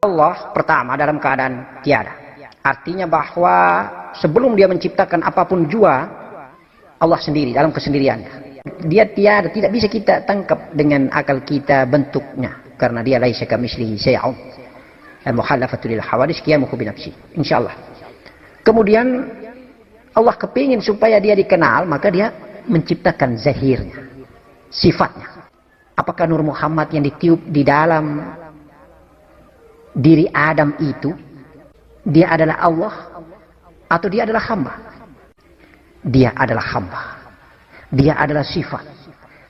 Allah pertama dalam keadaan tiada. Artinya bahwa sebelum dia menciptakan apapun jua, Allah sendiri dalam kesendiriannya. Dia tiada, tidak bisa kita tangkap dengan akal kita bentuknya. Karena dia laisa kamitslihi syai'un. Al-mukhallafatu lil hawadits qiyamuhu bi nafsi. Insyaallah. Kemudian Allah kepingin supaya dia dikenal, maka dia menciptakan zahirnya, sifatnya. Apakah Nur Muhammad yang ditiup di dalam diri Adam itu, dia adalah Allah atau dia adalah hamba? Dia adalah hamba. Dia adalah sifat.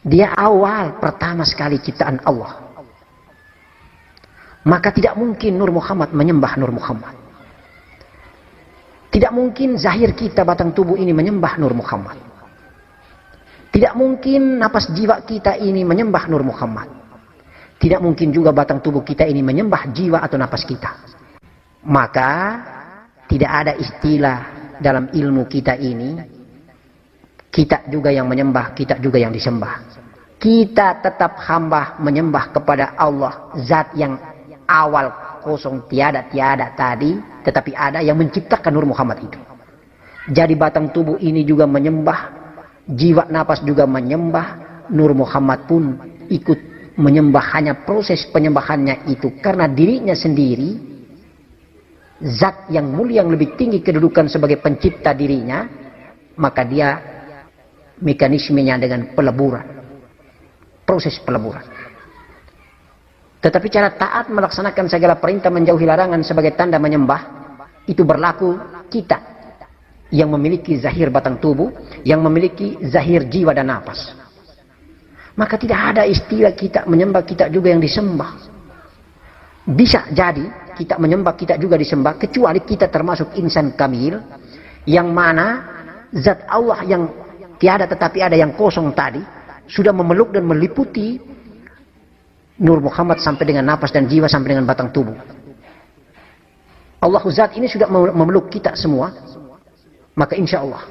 Dia awal pertama sekali ciptaan Allah. Maka tidak mungkin Nur Muhammad menyembah Nur Muhammad. Tidak mungkin zahir kita batang tubuh ini menyembah Nur Muhammad. Tidak mungkin napas jiwa kita ini menyembah Nur Muhammad. Tidak mungkin juga batang tubuh kita ini menyembah jiwa atau napas kita. Maka tidak ada istilah dalam ilmu kita ini, kita juga yang menyembah, kita juga yang disembah. Kita tetap hamba menyembah kepada Allah, zat yang awal kosong tiada tadi, tetapi ada yang menciptakan Nur Muhammad itu. Jadi batang tubuh ini juga menyembah, jiwa napas juga menyembah, Nur Muhammad pun ikut menyembah, hanya proses penyembahannya itu karena dirinya sendiri zat yang mulia yang lebih tinggi kedudukan sebagai pencipta dirinya, maka dia mekanismenya dengan peleburan, proses peleburan. Tetapi cara taat melaksanakan segala perintah menjauhi larangan sebagai tanda menyembah itu berlaku kita yang memiliki zahir batang tubuh, yang memiliki zahir jiwa dan napas. Maka tidak ada istilah kita menyembah, kita juga yang disembah. Bisa jadi kita menyembah, kita juga disembah, kecuali kita termasuk insan kamil, yang mana zat Allah yang tiada tetapi ada yang kosong tadi, sudah memeluk dan meliputi Nur Muhammad sampai dengan napas dan jiwa, sampai dengan batang tubuh. Allah zat ini sudah memeluk kita semua, maka insya Allah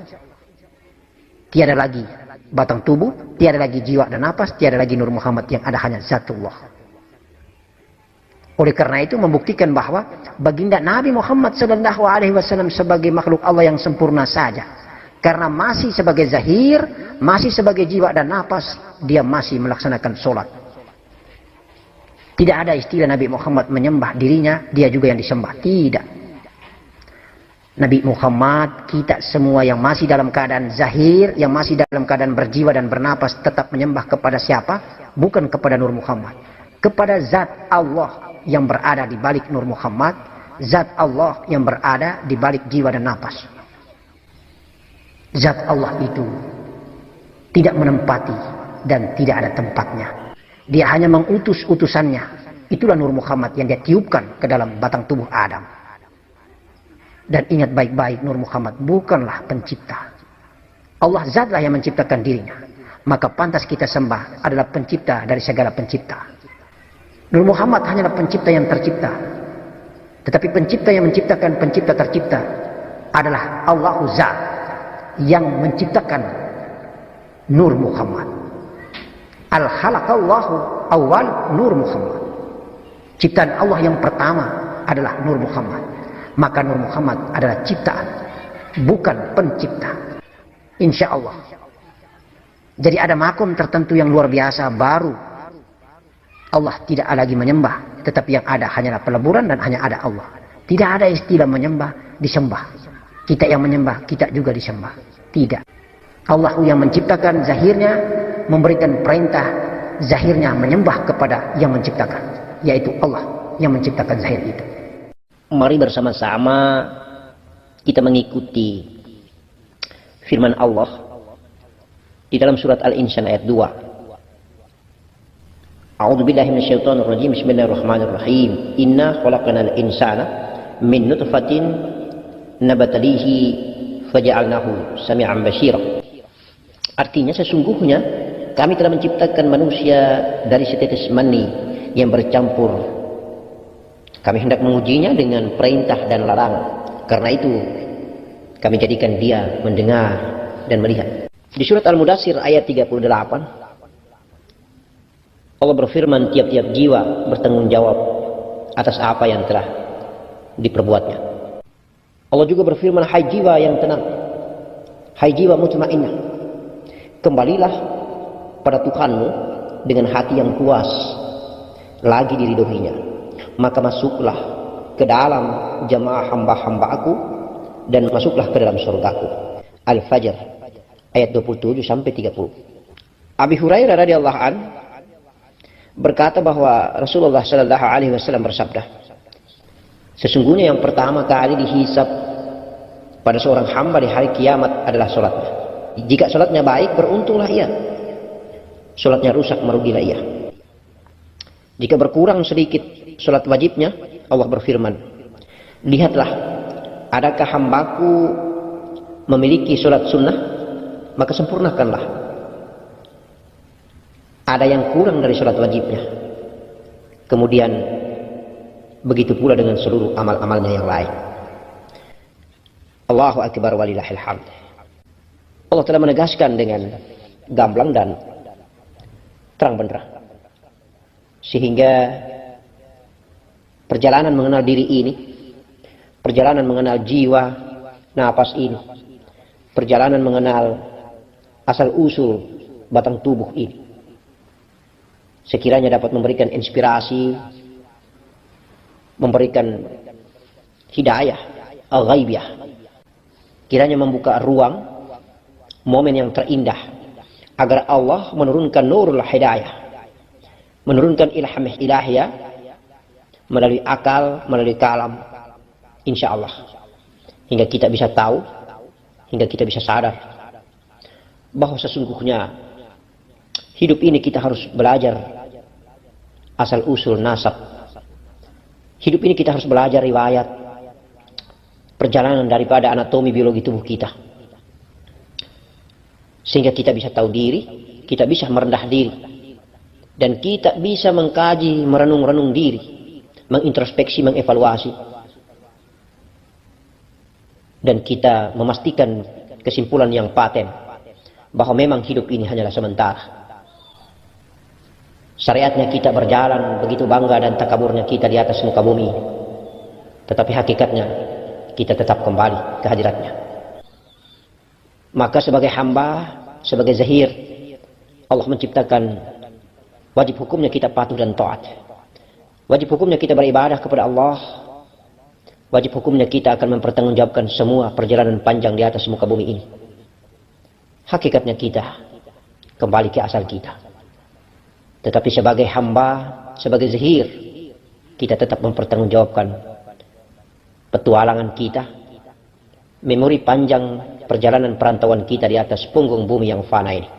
tiada lagi batang tubuh, tiada lagi jiwa dan napas, tiada lagi Nur Muhammad, yang ada hanya zatullah. Oleh karena itu membuktikan bahwa baginda Nabi Muhammad SAW sebagai makhluk Allah yang sempurna saja, karena masih sebagai zahir, masih sebagai jiwa dan napas, dia masih melaksanakan sholat. Tidak ada istilah Nabi Muhammad menyembah dirinya, dia juga yang disembah. Tidak. Nabi Muhammad, kita semua yang masih dalam keadaan zahir, yang masih dalam keadaan berjiwa dan bernapas, tetap menyembah kepada siapa? Bukan kepada Nur Muhammad. Kepada zat Allah yang berada di balik Nur Muhammad, zat Allah yang berada di balik jiwa dan napas. Zat Allah itu tidak menempati dan tidak ada tempatnya. Dia hanya mengutus utusannya. Itulah Nur Muhammad yang dia tiupkan ke dalam batang tubuh Adam. Dan ingat baik-baik, Nur Muhammad bukanlah pencipta. Allah zatlah yang menciptakan dirinya. Maka pantas kita sembah adalah pencipta dari segala pencipta. Nur Muhammad hanyalah pencipta yang tercipta. Tetapi pencipta yang menciptakan pencipta tercipta adalah Allah zat yang menciptakan Nur Muhammad. Al-khalaqallahu awal Nur Muhammad. Ciptaan Allah yang pertama adalah Nur Muhammad. Maka Nur Muhammad adalah ciptaan, bukan pencipta. Insya Allah. Jadi ada makom tertentu yang luar biasa baru. Allah tidak lagi menyembah, tetapi yang ada hanyalah peleburan dan hanya ada Allah. Tidak ada istilah menyembah, disembah. Kita yang menyembah, kita juga disembah. Tidak. Allah yang menciptakan zahirnya, memberikan perintah zahirnya menyembah kepada yang menciptakan, yaitu Allah yang menciptakan zahir itu. Mari bersama-sama kita mengikuti firman Allah di dalam surat Al-Insan ayat 2. A'udzubillahi minasyaitonir rajim. Bismillahirrahmanirrahim. Inna khalaqnal insana min nutfatin nabtalihi faja'alnahu sami'an basyira. Artinya sesungguhnya kami telah menciptakan manusia dari setetes mani yang bercampur. Kami hendak mengujinya dengan perintah dan larangan. Karena itu kami jadikan dia mendengar dan melihat. Di surat Al-Mudaththir ayat 38, Allah berfirman, tiap-tiap jiwa bertanggung jawab atas apa yang telah diperbuatnya. Allah juga berfirman, hai jiwa yang tenang, hai jiwa mutmainnah, kembalilah pada Tuhanmu dengan hati yang puas, lagi diridhoinya, maka masuklah ke dalam jamaah hamba-hamba aku dan masuklah ke dalam surgaku. Al-Fajr ayat 27 sampai 30. Abi Hurairah radhiyallahu an berkata bahwa Rasulullah sallallahu alaihi wasallam bersabda, sesungguhnya yang pertama kali dihisab pada seorang hamba di hari kiamat adalah salatnya. Jika salatnya baik, beruntunglah ia. Salatnya rusak, merugilah ia. Jika berkurang sedikit salat wajibnya, Allah berfirman, lihatlah, adakah hambaku memiliki salat sunnah, maka sempurnakanlah. Ada yang kurang dari salat wajibnya. Kemudian begitu pula dengan seluruh amal-amalnya yang lain. Allahu akbar walillahil hamd. Allah telah menegaskan dengan gamblang dan terang benderang, sehingga perjalanan mengenal diri ini, perjalanan mengenal jiwa nafas ini, perjalanan mengenal asal usul batang tubuh ini, sekiranya dapat memberikan inspirasi, memberikan hidayah al-ghaibiyah, kiranya membuka ruang, momen yang terindah agar Allah menurunkan nurul hidayah, menurunkan ilham ilahiyah melalui akal, melalui kalam, insya Allah, hingga kita bisa tahu, hingga kita bisa sadar bahwa sesungguhnya hidup ini kita harus belajar asal usul nasab. Hidup ini kita harus belajar riwayat, perjalanan daripada anatomi biologi tubuh kita, sehingga kita bisa tahu diri, kita bisa merendah diri, dan kita bisa mengkaji, merenung-renung diri, mengintrospeksi, mengevaluasi, dan kita memastikan kesimpulan yang paten bahwa memang hidup ini hanyalah sementara. Syariatnya kita berjalan begitu bangga dan takaburnya kita di atas muka bumi, tetapi hakikatnya kita tetap kembali ke hadiratnya. Maka sebagai hamba, sebagai zahir, Allah menciptakan wajib hukumnya kita patuh dan taat. Wajib hukumnya kita beribadah kepada Allah. Wajib hukumnya kita akan mempertanggungjawabkan semua perjalanan panjang di atas muka bumi ini. Hakikatnya kita kembali ke asal kita. Tetapi sebagai hamba, sebagai zahir, kita tetap mempertanggungjawabkan petualangan kita, memori panjang perjalanan perantauan kita di atas punggung bumi yang fana ini.